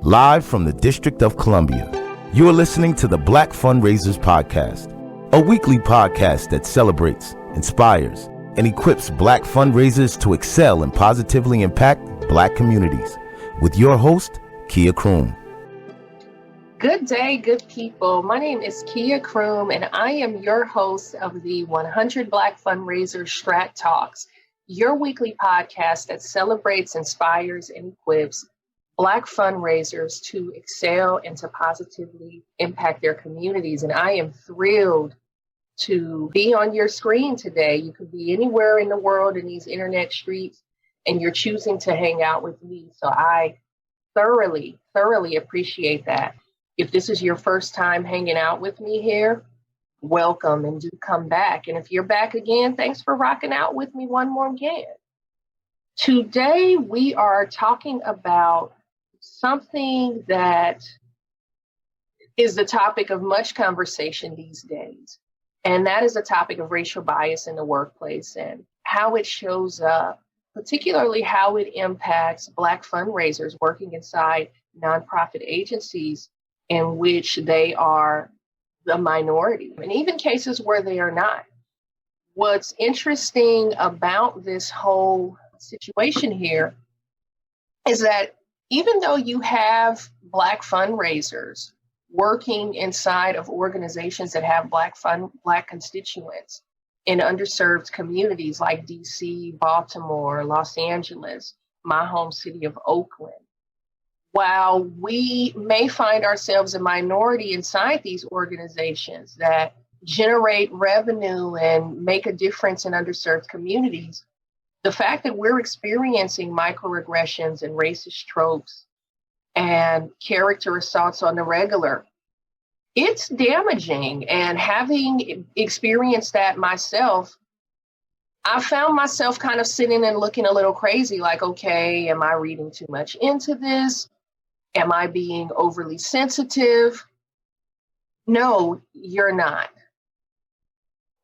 live from the District of Columbia. You are listening to the Black Fundraisers podcast, a weekly podcast that celebrates, inspires, and equips Black fundraisers to excel and positively impact Black communities. With your host, Kia Croom. Good day, good people. My name is Kia Croom, and I am your host of the 100 Black Fundraisers Strat Talks, your weekly podcast that celebrates, inspires, and equips Black fundraisers to excel and to positively impact their communities. And I am thrilled to be on your screen today. You could be anywhere in the world in these internet streets, and you're choosing to hang out with me. So I thoroughly appreciate that. If this is your first time hanging out with me here, welcome and do come back. And if you're back again, thanks for rocking out with me one more again. Today, we are talking about something that is the topic of much conversation these days. And that is the topic of racial bias in the workplace and how it shows up, particularly how it impacts Black fundraisers working inside nonprofit agencies in which they are the minority, and even cases where they are not. What's interesting about this whole situation here is that even though you have Black fundraisers working inside of organizations that have Black constituents in underserved communities like DC, Baltimore, Los Angeles, my home city of Oakland, while we may find ourselves a minority inside these organizations that generate revenue and make a difference in underserved communities, the fact that we're experiencing microaggressions and racist tropes and character assaults on the regular, it's damaging. And having experienced that myself, I found myself kind of sitting and looking a little crazy, like, okay, am I reading too much into this? Am I being overly sensitive? No, you're not.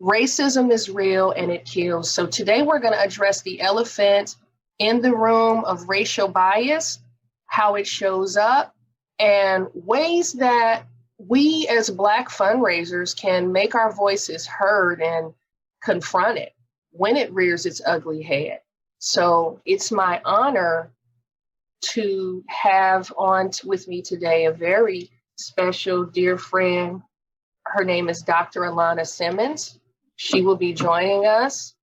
Racism is real and it kills. So today we're going to address the elephant in the room of racial bias, how it shows up, and ways that we as Black fundraisers can make our voices heard and confront it when it rears its ugly head. So it's my honor to have on with me today a very special dear friend. Her name is Dr. Alana Simmons. She will be joining us.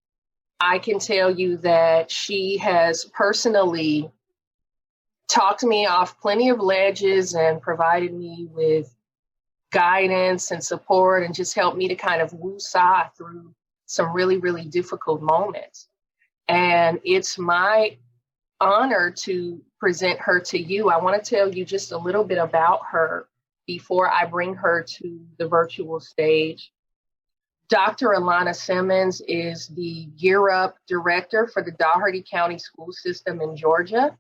I can tell you that she has personally talked me off plenty of ledges and provided me with guidance and support and just helped me to kind of woo-saw through some really difficult moments. And it's my honor to present her to you. I want to tell you just a little bit about her before I bring her to the virtual stage. Dr. Alana Simmons is the Gear Up Director for the Daugherty County School System in Georgia.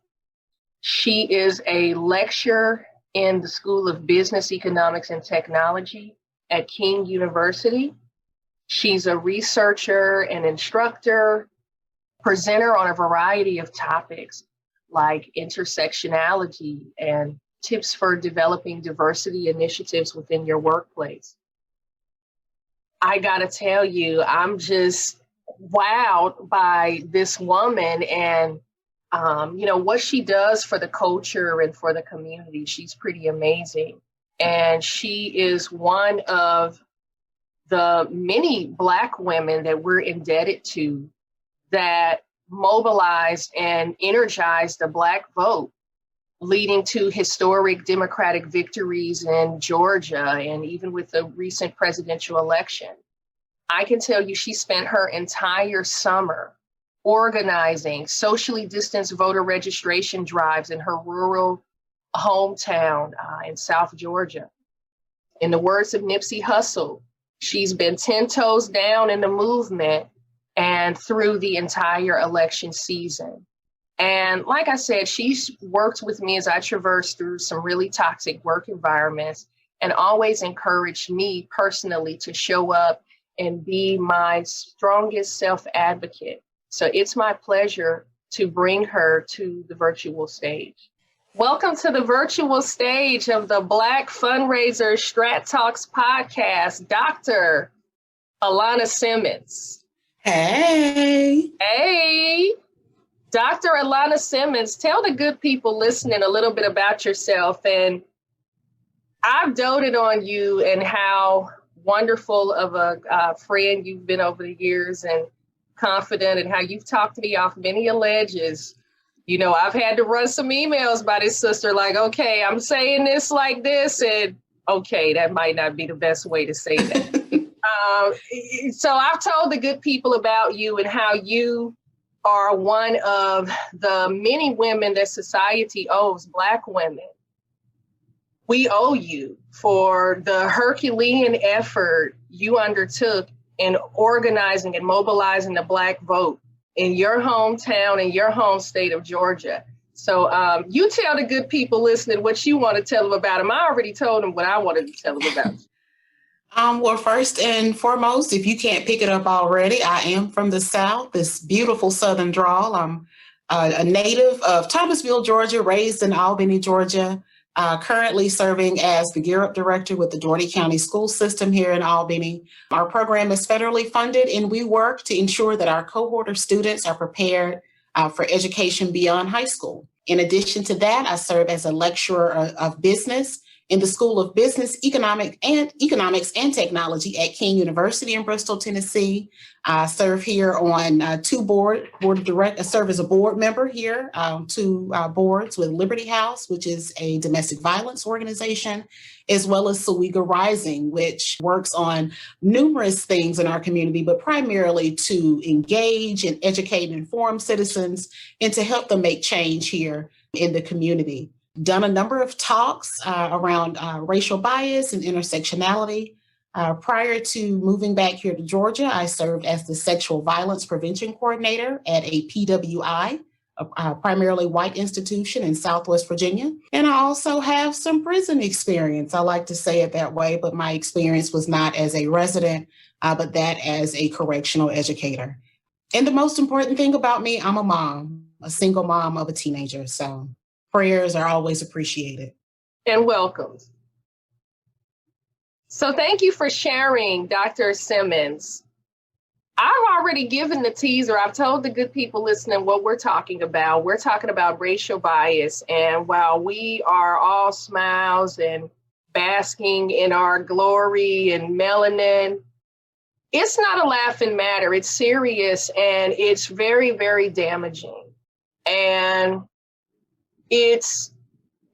She is a lecturer in the School of Business, Economics, and Technology at King University. She's a researcher and instructor, presenter on a variety of topics like intersectionality and tips for developing diversity initiatives within your workplace. I gotta tell you, I'm just wowed by this woman and what she does for the culture and for the community. She's pretty amazing. And she is one of the many Black women that we're indebted to that mobilized and energized the Black vote, leading to historic Democratic victories in Georgia and even with the recent presidential election. I can tell you she spent her entire summer organizing socially distanced voter registration drives in her rural hometown in South Georgia. In the words of Nipsey Hussle, she's been 10 toes down in the movement and through the entire election season. And like I said, she's worked with me as I traversed through some really toxic work environments and always encouraged me personally to show up and be my strongest self-advocate. So it's my pleasure to bring her to the virtual stage. Welcome to the virtual stage of the Black Fundraisers Strat Talks podcast, Dr. Alana Simmons. Hey. Hey, Dr. Alana Simmons, tell the good people listening a little bit about yourself. And I've doted on you and how wonderful of a friend you've been over the years and confident, and how you've talked me off many ledges. You know, I've had to run some emails by this sister like, okay, I'm saying this like this, and okay, that might not be the best way to say that. So I've told the good people about you and how you are one of the many women that society owes, Black women. We owe you for the Herculean effort you undertook in organizing and mobilizing the Black vote in your hometown, in your home state of Georgia. So you tell the good people listening what you want to tell them about them. I already told them what I wanted to tell them about you. Well, first and foremost, if you can't pick it up already, I am from the South, this beautiful Southern drawl. I'm a native of Thomasville, Georgia, raised in Albany, Georgia, currently serving as the Gear Up Director with the Dougherty County School System here in Albany. Our program is federally funded, and we work to ensure that our cohort of students are prepared for education beyond high school. In addition to that, I serve as a lecturer of business in the School of Business, Economics and Technology at King University in Bristol, Tennessee. I serve here on two board of directors. I serve as a board member here, two boards with Liberty House, which is a domestic violence organization, as well as Sawega Rising, which works on numerous things in our community, but primarily to engage and educate and inform citizens and to help them make change here in the community. Done a number of talks around racial bias and intersectionality. Prior to moving back here to Georgia, I served as the Sexual Violence Prevention Coordinator at a PWI, a primarily white institution in Southwest Virginia. And I also have some prison experience. I like to say it that way, but my experience was not as a resident, but that as a correctional educator. And the most important thing about me, I'm a mom, a single mom of a teenager. So prayers are always appreciated. And welcomed. So thank you for sharing, Dr. Simmons. I've already given the teaser. I've told the good people listening what we're talking about. We're talking about racial bias. And while we are all smiles and basking in our glory and melanin, it's not a laughing matter. It's serious, and it's very, very damaging. And it's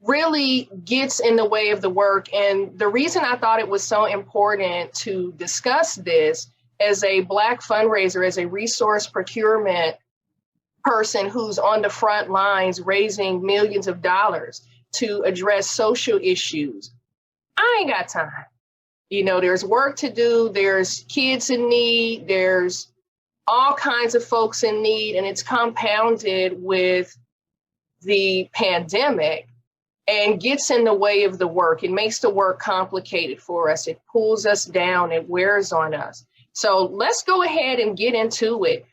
really gets in the way of the work. And the reason I thought it was so important to discuss this as a Black fundraiser, as a resource procurement person who's on the front lines raising millions of dollars to address social issues, I ain't got time. You know, there's work to do, there's kids in need, there's all kinds of folks in need, and it's compounded with the pandemic and gets in the way of the work. It makes the work complicated for us. It pulls us down. It wears on us. So let's go ahead and get into it.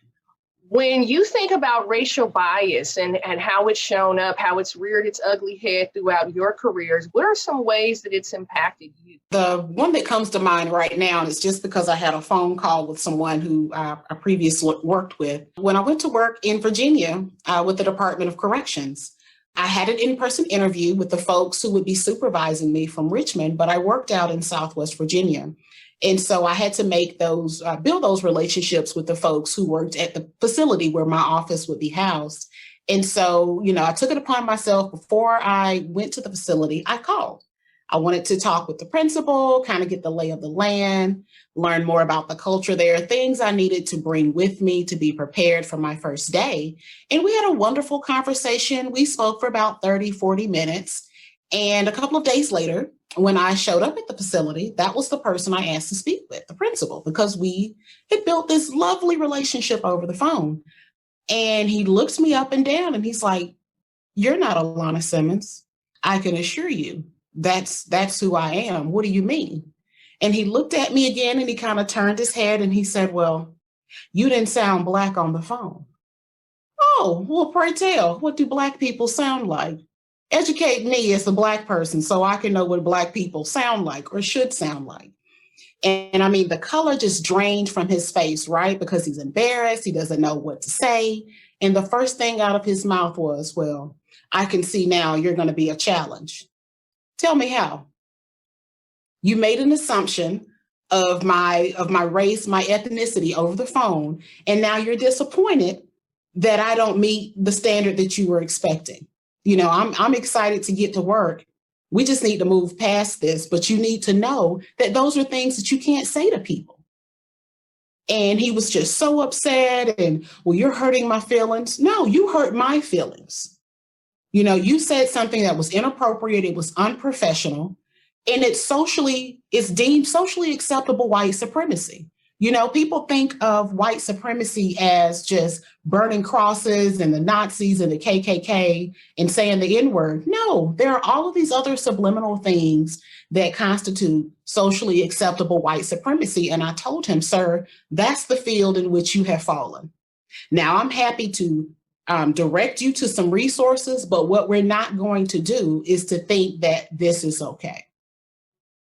When you think about racial bias and how it's shown up, how it's reared its ugly head throughout your careers, what are some ways that it's impacted you? The one that comes to mind right now, and it's just because I had a phone call with someone who I previously worked with. When I went to work in Virginia with the Department of Corrections, I had an in-person interview with the folks who would be supervising me from Richmond, but I worked out in Southwest Virginia. And so I had to make those, build those relationships with the folks who worked at the facility where my office would be housed. And so, you know, I took it upon myself before I went to the facility, I called. I wanted to talk with the principal, kind of get the lay of the land, learn more about the culture there, things I needed to bring with me to be prepared for my first day. And we had a wonderful conversation. We spoke for about 30, 40 minutes. And a couple of days later, when I showed up at the facility, that was the person I asked to speak with, the principal, because we had built this lovely relationship over the phone. And he looks me up and down and he's like, "You're not Alana Simmons. I can assure you that's who I am. What do you mean?" And he looked at me again and he kind of turned his head and he said, "Well, you didn't sound Black on the phone." "Oh, well, pray tell, what do Black people sound like?" Educate me as a Black person so I can know what Black people sound like or should sound like. And I mean, the color just drained from his face, right? Because he's embarrassed. He doesn't know what to say. And the first thing out of his mouth was, well, I can see now you're going to be a challenge. Tell me how. You made an assumption of my race, my ethnicity over the phone. And now you're disappointed that I don't meet the standard that you were expecting. You know, I'm excited to get to work. We just need to move past this, but you need to know that those are things that you can't say to people. And he was just so upset and, well, you're hurting my feelings. No, you hurt my feelings. You know, you said something that was inappropriate. It was unprofessional. And it's deemed socially acceptable white supremacy. You know, people think of white supremacy as just burning crosses and the Nazis and the KKK and saying the N-word. No, there are all of these other subliminal things that constitute socially acceptable white supremacy. And I told him, sir, that's the field in which you have fallen. Now, I'm happy to direct you to some resources, but what we're not going to do is to think that this is okay.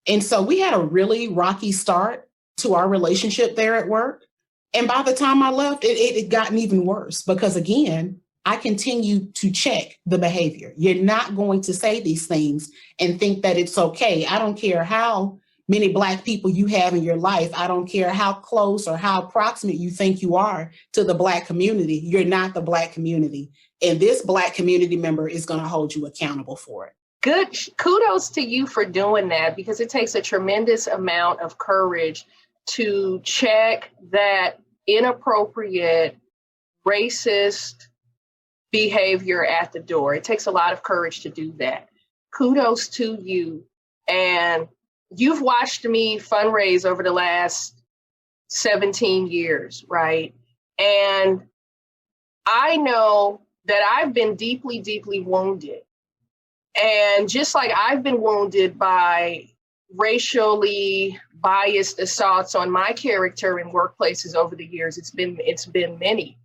And so we had a really rocky start to our relationship there at work. And by the time I left, it had gotten even worse because, again, I continued to check the behavior. You're not going to say these things and think that it's okay. I don't care how many Black people you have in your life. I don't care how close or how proximate you think you are to the Black community. You're not the Black community. And this Black community member is going to hold you accountable for it. Good. Kudos to you for doing that, because it takes a tremendous amount of courage to check that inappropriate, racist behavior at the door. It takes a lot of courage to do that. Kudos to you. And you've watched me fundraise over the last 17 years, right? And I know that I've been deeply, deeply wounded. And just like I've been wounded by racially biased assaults on my character in workplaces over the years, it's been many.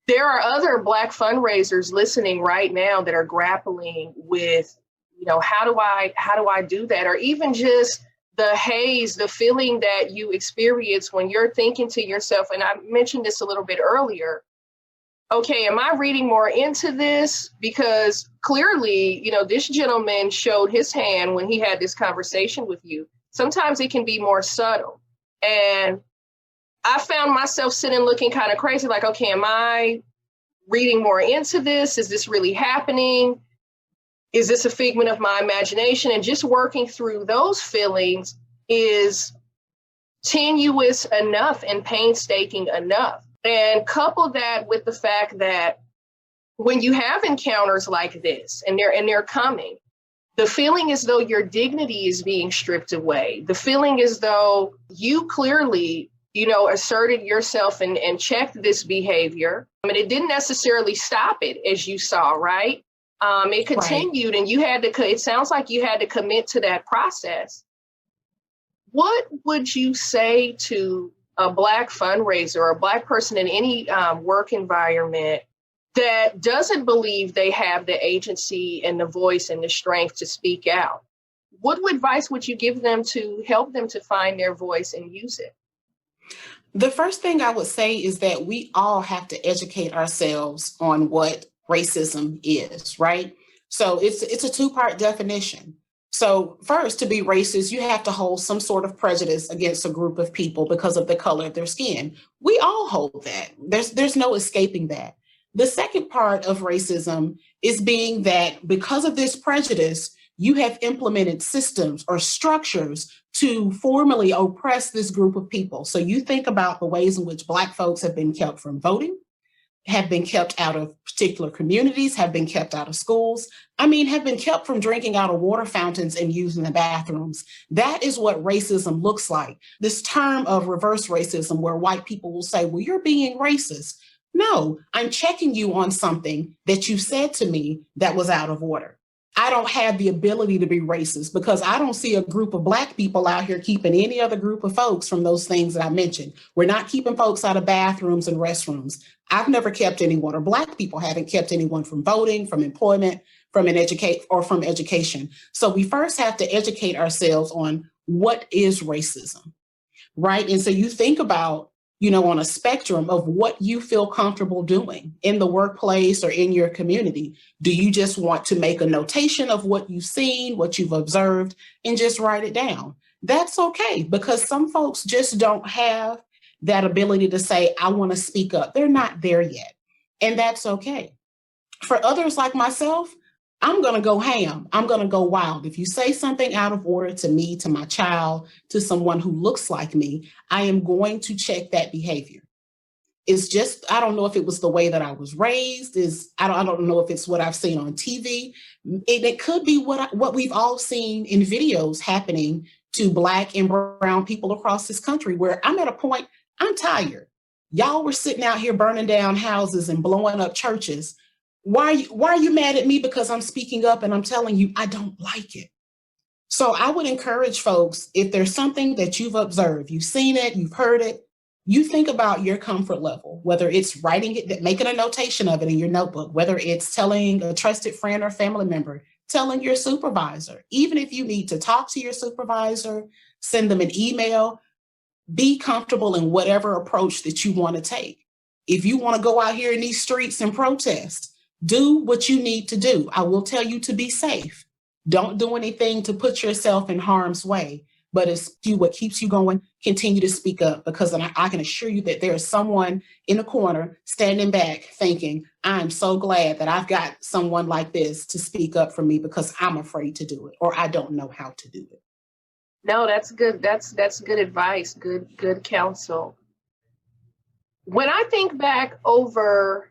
There are other Black fundraisers listening right now that are grappling with, you know, how do I do that? Or even just the haze, the feeling that you experience when you're thinking to yourself, and I mentioned this a little bit earlier, okay, am I reading more into this? Because clearly, you know, this gentleman showed his hand when he had this conversation with you. Sometimes it can be more subtle. And I found myself sitting looking kind of crazy, like, okay, am I reading more into this? Is this really happening? Is this a figment of my imagination? And just working through those feelings is tenuous enough and painstaking enough. And couple that with the fact that when you have encounters like this, and they're coming, the feeling as though your dignity is being stripped away. The feeling as though you clearly, you know, asserted yourself and checked this behavior. I mean, it didn't necessarily stop it, as you saw, right? It continued, right. And you had to, it sounds like you had to commit to that process. What would you say to a Black fundraiser or a Black person in any work environment that doesn't believe they have the agency and the voice and the strength to speak out? What advice would you give them to help them to find their voice and use it? The first thing I would say is that we all have to educate ourselves on what racism is, right? So it's a two-part definition. So first, to be racist, you have to hold some sort of prejudice against a group of people because of the color of their skin. We all hold that. There's no escaping that. The second part of racism is being that because of this prejudice, you have implemented systems or structures to formally oppress this group of people. So you think about the ways in which Black folks have been kept from voting, have been kept out of particular communities, have been kept out of schools. I mean, have been kept from drinking out of water fountains and using the bathrooms. That is what racism looks like. This term of reverse racism, where white people will say, well, you're being racist. No, I'm checking you on something that you said to me that was out of order. I don't have the ability to be racist because I don't see a group of Black people out here keeping any other group of folks from those things that I mentioned. We're not keeping folks out of bathrooms and restrooms. I've never kept anyone, or Black people haven't kept anyone from voting, from employment, from education. So we first have to educate ourselves on what is racism, right? And so you think about, on a spectrum of what you feel comfortable doing in the workplace or in your community. Do you just want to make a notation of what you've seen, what you've observed, and just write it down? That's okay, because some folks just don't have that ability to say, I want to speak up. They're not there yet. And that's okay. For others like myself, I'm going to go ham. I'm going to go wild. If you say something out of order to me, to my child, to someone who looks like me, I am going to check that behavior. It's just, I don't know if it was the way that I was raised. I don't know if it's what I've seen on TV. It could be what we've all seen in videos happening to Black and brown people across this country, where I'm at a point, I'm tired. Y'all were sitting out here burning down houses and blowing up churches. Why are you mad at me because I'm speaking up and I'm telling you I don't like it? So I would encourage folks, if there's something that you've observed, you've seen it, you've heard it, you think about your comfort level, whether it's writing it, making a notation of it in your notebook, whether it's telling a trusted friend or family member, telling your supervisor, even if you need to talk to your supervisor, send them an email, be comfortable in whatever approach that you want to take. If you want to go out here in these streets and protest, do what you need to do. I will tell you to be safe. Don't do anything to put yourself in harm's way, but it's what keeps you going. Continue to speak up, because I can assure you that there is someone in the corner standing back thinking, I'm so glad that I've got someone like this to speak up for me because I'm afraid to do it, or I don't know how to do it. No, that's good. That's good advice. Good counsel. When I think back over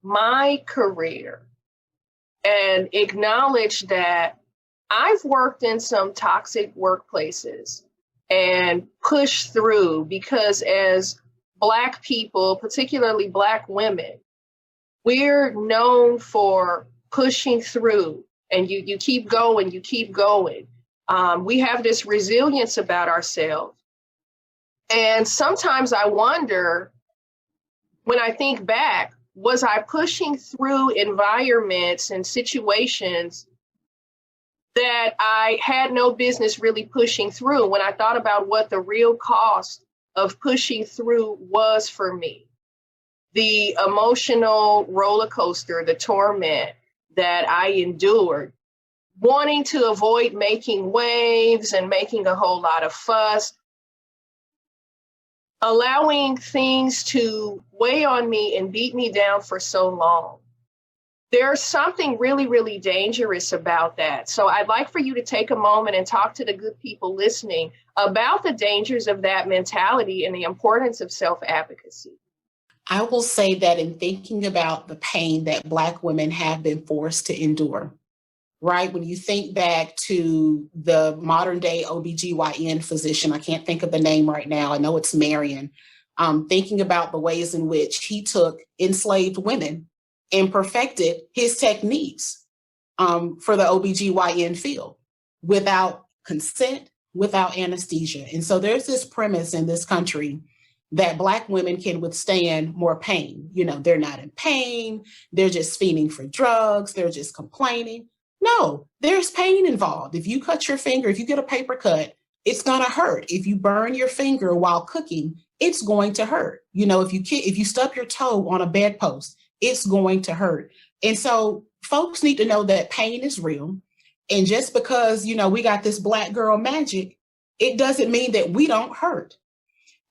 my career and acknowledge that I've worked in some toxic workplaces and pushed through, because as Black people, particularly Black women, we're known for pushing through, and you keep going, you keep going. We have this resilience about ourselves. And sometimes I wonder, when I think back, was I pushing through environments and situations that I had no business really pushing through, when I thought about what the real cost of pushing through was for me? The emotional roller coaster, the torment that I endured, wanting to avoid making waves and making a whole lot of fuss, allowing things to weigh on me and beat me down for so long. There's something really, really dangerous about that. So I'd like for you to take a moment and talk to the good people listening about the dangers of that mentality and the importance of self-advocacy. I will say that in thinking about the pain that Black women have been forced to endure, right? When you think back to the modern day OBGYN physician, I can't think of the name right now. I know it's Marion. Thinking about the ways in which he took enslaved women and perfected his techniques for the OBGYN field without consent, without anesthesia. And so there's this premise in this country that Black women can withstand more pain. They're not in pain. They're just fiending for drugs. They're just complaining. No, there's pain involved. If you cut your finger, if you get a paper cut, it's going to hurt. If you burn your finger while cooking, it's going to hurt. If you stub your toe on a bedpost, it's going to hurt. And so folks need to know that pain is real. And just because, we got this Black girl magic, it doesn't mean that we don't hurt.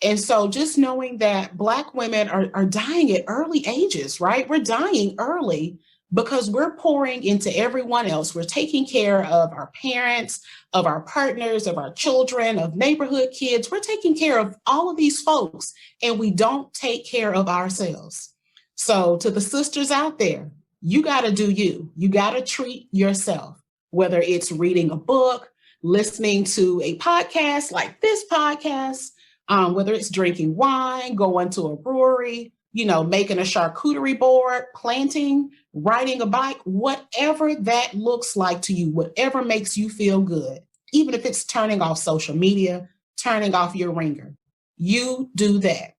And so just knowing that Black women are dying at early ages, right? We're dying early because we're pouring into everyone else. We're taking care of our parents, of our partners, of our children, of neighborhood kids. We're taking care of all of these folks, and we don't take care of ourselves. So to the sisters out there, you got to do you. You got to treat yourself, whether it's reading a book, listening to a podcast like this podcast, whether it's drinking wine, going to a brewery, making a charcuterie board, planting, riding a bike, whatever that looks like to you, whatever makes you feel good, even if it's turning off social media, turning off your ringer, you do that.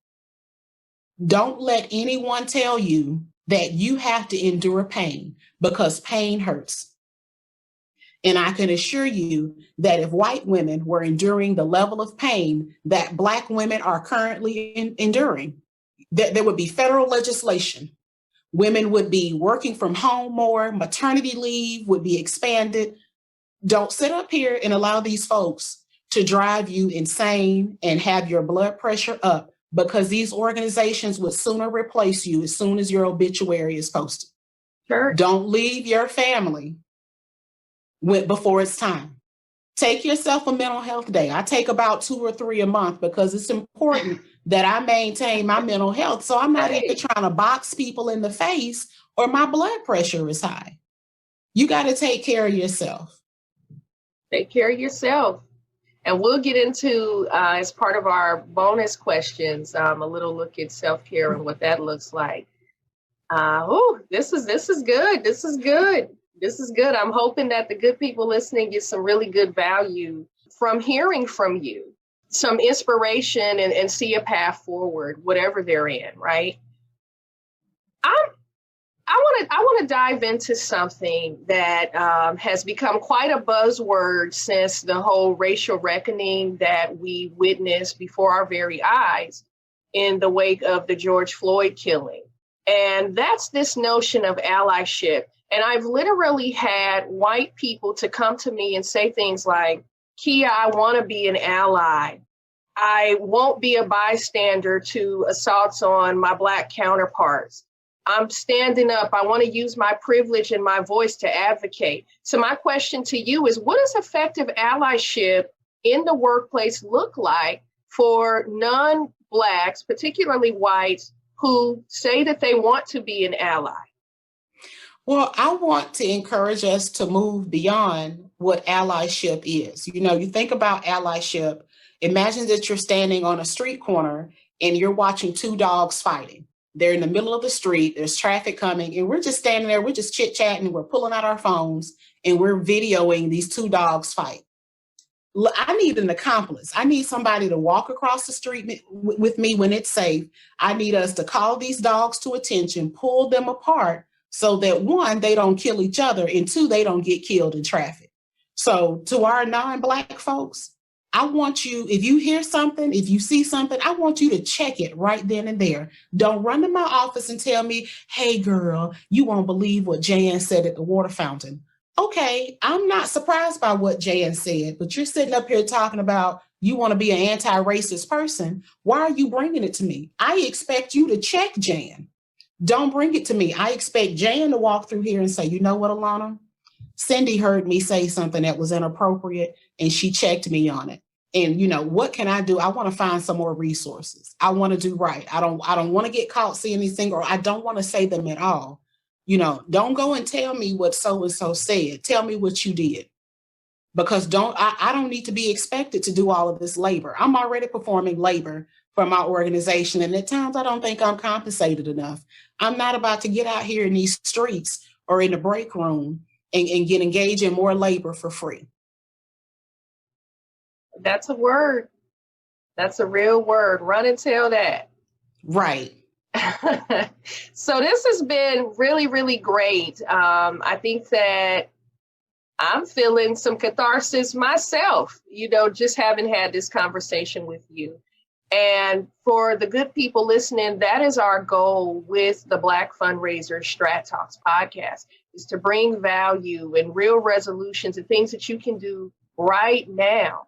Don't let anyone tell you that you have to endure pain, because pain hurts. And I can assure you that if white women were enduring the level of pain that Black women are currently enduring, that there would be federal legislation. Women would be working from home more, maternity leave would be expanded. Don't sit up here and allow these folks to drive you insane and have your blood pressure up, because these organizations would sooner replace you as soon as your obituary is posted. Sure. Don't leave your family before it's time. Take yourself a mental health day. I take about 2 or 3 a month, because it's important that I maintain my mental health. So I'm not even trying to box people in the face or my blood pressure is high. You got to take care of yourself. Take care of yourself. And we'll get into, as part of our bonus questions, a little look at self-care and what that looks like. This is good. This is good. This is good. I'm hoping that the good people listening get some really good value from hearing from you, some inspiration, and see a path forward, whatever they're in, right? I want to dive into something that has become quite a buzzword since the whole racial reckoning that we witnessed before our very eyes in the wake of the George Floyd killing. And that's this notion of allyship. And I've literally had white people to come to me and say things like, Kia, I want to be an ally. I won't be a bystander to assaults on my Black counterparts. I'm standing up. I want to use my privilege and my voice to advocate. So my question to you is, what does effective allyship in the workplace look like for non-Blacks, particularly whites, who say that they want to be an ally? Well, I want to encourage us to move beyond what allyship is. You think about allyship, imagine that you're standing on a street corner and you're watching 2 dogs fighting. They're in the middle of the street, there's traffic coming, and we're just standing there, we're just chit-chatting, we're pulling out our phones, and we're videoing these 2 dogs fight. I need an accomplice. I need somebody to walk across the street with me when it's safe. I need us to call these dogs to attention, pull them apart, so that 1, they don't kill each other, and 2, they don't get killed in traffic. So to our non-Black folks, I want you, if you hear something, if you see something, I want you to check it right then and there. Don't run to my office and tell me, hey girl, you won't believe what Jan said at the water fountain. Okay, I'm not surprised by what Jan said, but you're sitting up here talking about you want to be an anti-racist person. Why are you bringing it to me? I expect you to check Jan. Don't bring it to me. I expect Jan to walk through here and say, you know what, Alana? Cindy heard me say something that was inappropriate and she checked me on it. And what can I do? I want to find some more resources. I want to do right. I don't want to get caught saying anything, or I don't want to say them at all. Don't go and tell me what so-and-so said. Tell me what you did. Because I don't need to be expected to do all of this labor. I'm already performing labor for my organization. And at times I don't think I'm compensated enough. I'm not about to get out here in these streets or in the break room and get engaged in more labor for free. That's a word. That's a real word. Run and tell that. Right. So this has been really, really great. I think that I'm feeling some catharsis myself, just having had this conversation with you. And for the good people listening, that is our goal with the Black Fundraisers Strat Talks podcast, is to bring value and real resolutions and things that you can do right now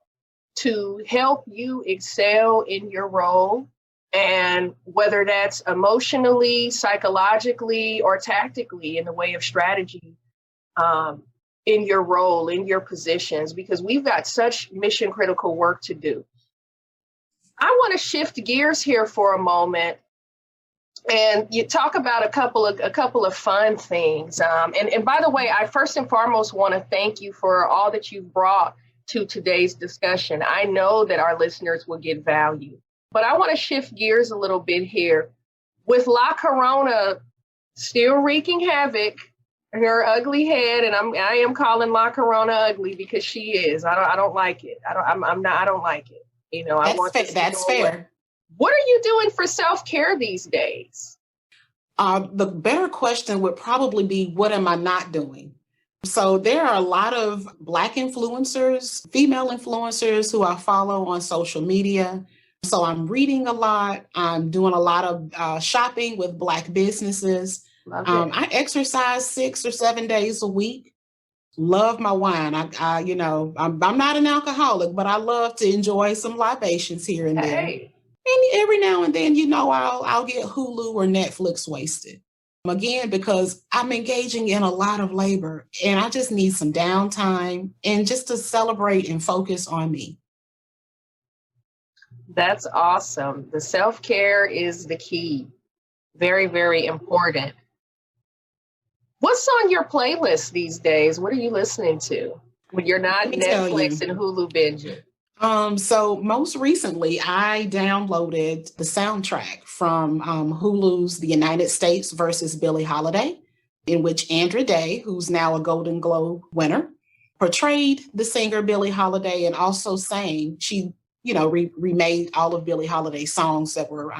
to help you excel in your role. And whether that's emotionally, psychologically, or tactically in the way of strategy, in your role, in your positions, because we've got such mission critical work to do. I want to shift gears here for a moment and you talk about a couple of fun things. And by the way, I first and foremost want to thank you for all that you've brought to today's discussion. I know that our listeners will get value, but I want to shift gears a little bit here. with La Corona still wreaking havoc, her ugly head, and I am calling La Corona ugly because she is. I don't like it. I don't like it. You know, I want this That's to go away. fair. What are you doing for self-care these days? The better question would probably be, what am I not doing? So there are a lot of Black influencers, female influencers who I follow on social media. So I'm reading a lot. I'm doing a lot of shopping with Black businesses. I exercise 6 or 7 days a week. Love my wine. I'm not an alcoholic, but I love to enjoy some libations here and there. Hey. And every now and then, I'll get Hulu or Netflix wasted. Again, because I'm engaging in a lot of labor and I just need some downtime and just to celebrate and focus on me. That's awesome. The self-care is the key. Very, very important. What's on your playlist these days? What are you listening to when you're not Netflix and Hulu binging? So most recently, I downloaded the soundtrack from Hulu's The United States versus Billie Holiday, in which Andra Day, who's now a Golden Globe winner, portrayed the singer Billie Holiday and also sang. She, remade all of Billie Holiday's songs that were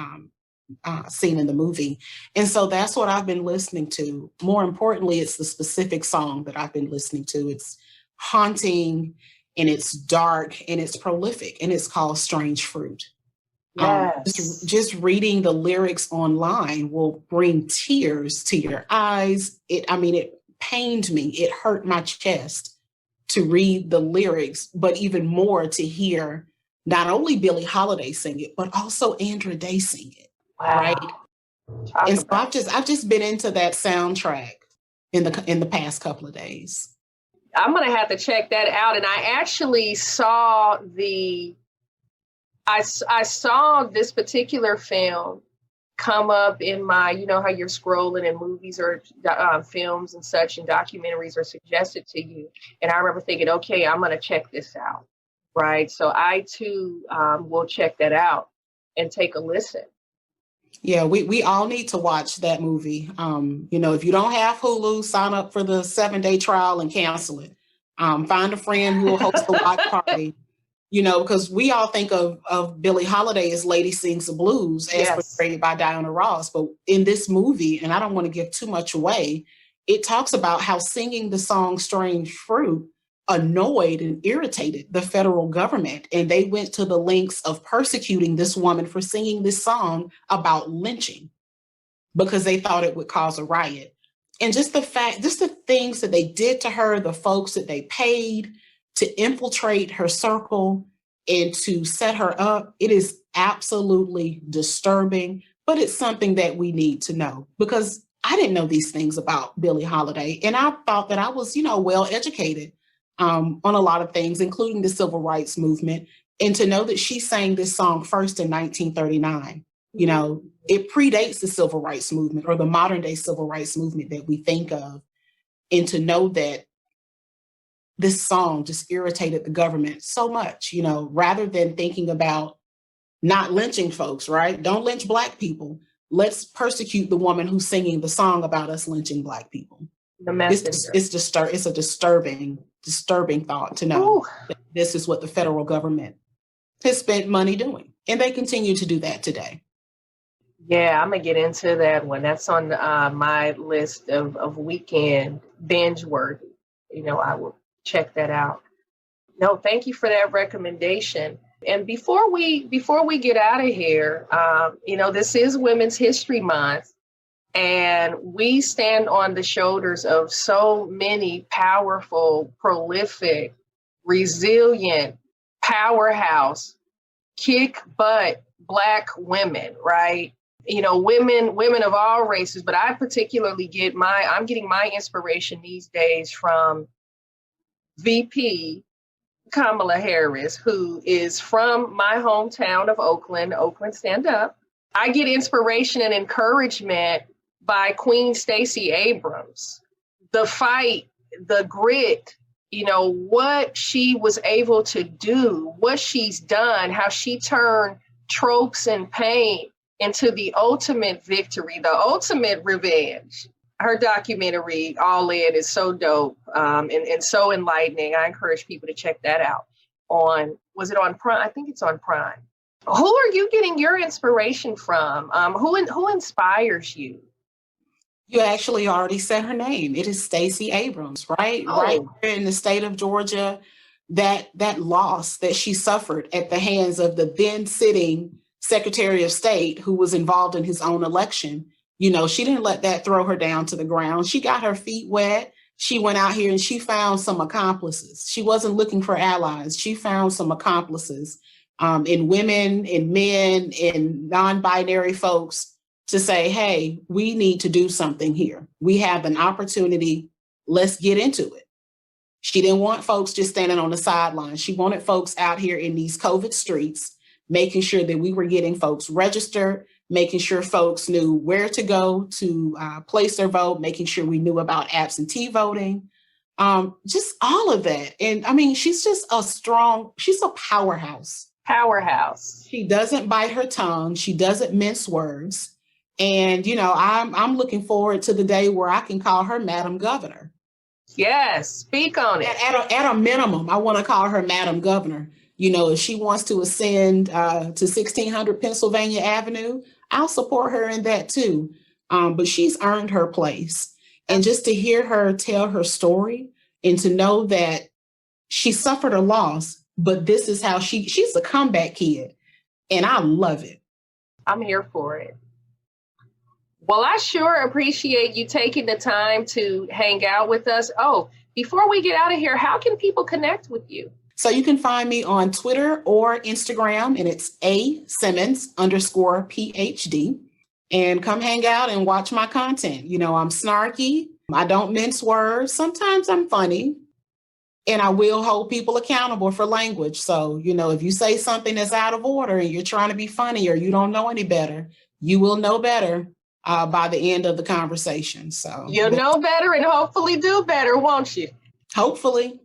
seen in the movie. And so that's what I've been listening to. More importantly, it's the specific song that I've been listening to. It's haunting and it's dark and it's prolific and it's called Strange Fruit. Yes. Just reading the lyrics online will bring tears to your eyes. It pained me. It hurt my chest to read the lyrics, but even more to hear not only Billie Holiday sing it, but also Andra Day sing it. Wow. Right. And so I've just been into that soundtrack in the past couple of days. I'm going to have to check that out. And I actually saw I saw this particular film come up in my, how you're scrolling and movies or films and such and documentaries are suggested to you. And I remember thinking, okay, I'm going to check this out. Right. So I too will check that out and take a listen. Yeah, we all need to watch that movie. If you don't have Hulu, sign up for the 7-day trial and cancel it. Find a friend who will host a watch party, because we all think of Billie Holiday as Lady Sings the Blues as portrayed by Diana Ross. But in this movie, and I don't want to give too much away, it talks about how singing the song Strange Fruit annoyed and irritated the federal government. And they went to the lengths of persecuting this woman for singing this song about lynching because they thought it would cause a riot. And just the things that they did to her, the folks that they paid to infiltrate her circle and to set her up, it is absolutely disturbing, but it's something that we need to know because I didn't know these things about Billie Holiday. And I thought that I was, well educated on a lot of things, including the civil rights movement. And to know that she sang this song first in 1939, it predates the civil rights movement or the modern day civil rights movement that we think of. And to know that this song just irritated the government so much, rather than thinking about not lynching folks, right? Don't lynch Black people. Let's persecute the woman who's singing the song about us lynching Black people. It's a disturbing thought to know that this is what the federal government has spent money doing. And they continue to do that today. Yeah, I'm going to get into that one. That's on my list of weekend binge worthy. I will check that out. No, thank you for that recommendation. And before we get out of here, this is Women's History Month. And we stand on the shoulders of so many powerful, prolific, resilient, powerhouse, kick butt Black women, right? Women of all races, but I particularly I'm getting my inspiration these days from VP Kamala Harris, who is from my hometown of Oakland, Stand Up. I get inspiration and encouragement by Queen Stacey Abrams. The fight, the grit, what she was able to do, what she's done, how she turned tropes and pain into the ultimate victory, the ultimate revenge. Her documentary, All In, is so dope and so enlightening. I encourage people to check that out. Was it on Prime? I think it's on Prime. Who are you getting your inspiration from? Who inspires you? You actually already said her name. It is Stacey Abrams, right? Oh. Right here in the state of Georgia. That loss that she suffered at the hands of the then sitting Secretary of State, who was involved in his own election. She didn't let that throw her down to the ground. She got her feet wet. She went out here and she found some accomplices. She wasn't looking for allies. She found some accomplices in women, in men, in non-binary folks to say, hey, we need to do something here. We have an opportunity. Let's get into it. She didn't want folks just standing on the sidelines. She wanted folks out here in these COVID streets, making sure that we were getting folks registered, making sure folks knew where to go to place their vote, making sure we knew about absentee voting, just all of that. And I mean, she's just she's a powerhouse. Powerhouse. She doesn't bite her tongue. She doesn't mince words. And, I'm looking forward to the day where I can call her Madam Governor. Yes, speak on it. At a minimum, I want to call her Madam Governor. If she wants to ascend to 1600 Pennsylvania Avenue, I'll support her in that too. But she's earned her place. And just to hear her tell her story and to know that she suffered a loss, but this is how she's a comeback kid. And I love it. I'm here for it. Well, I sure appreciate you taking the time to hang out with us. Oh, before we get out of here, how can people connect with you? So you can find me on Twitter or Instagram, and it's @Simmons_PhD. And come hang out and watch my content. I'm snarky. I don't mince words. Sometimes I'm funny. And I will hold people accountable for language. So, if you say something that's out of order and you're trying to be funny or you don't know any better, you will know better by the end of the conversation. So you'll know better and hopefully do better, won't you? Hopefully.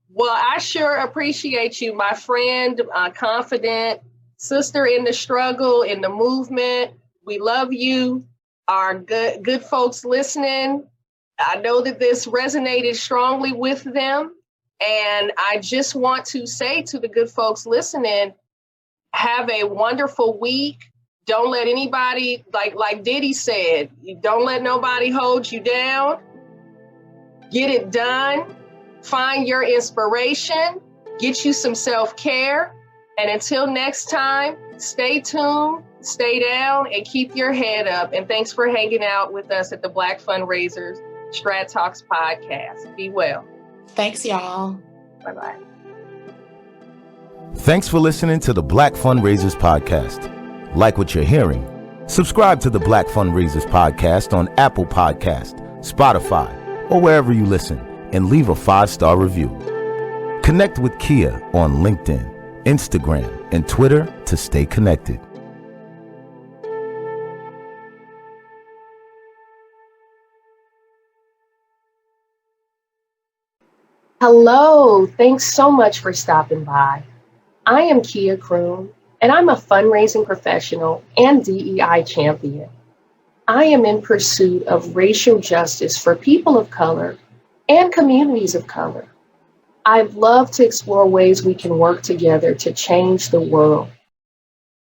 Well, I sure appreciate you, my friend, confident sister in the struggle, in the movement. We love you. Our good folks listening, I know that this resonated strongly with them. And I just want to say to the good folks listening, have a wonderful week. Don't let anybody, like Diddy said, don't let nobody hold you down. Get it done. Find your inspiration. Get you some self-care. And until next time, stay tuned, stay down, and keep your head up. And thanks for hanging out with us at the Black Fundraisers Strat Talks podcast. Be well. Thanks, y'all. Bye-bye. Thanks for listening to the Black Fundraisers podcast. Like what you're hearing? Subscribe to the Black Fundraisers podcast on Apple Podcast, Spotify, or wherever you listen, and leave a 5-star review. Connect with Kia on LinkedIn, Instagram, and Twitter to stay connected. Hello, thanks so much for stopping by. I am Kia Croom, and I'm a fundraising professional and DEI champion. I am in pursuit of racial justice for people of color and communities of color. I'd love to explore ways we can work together to change the world.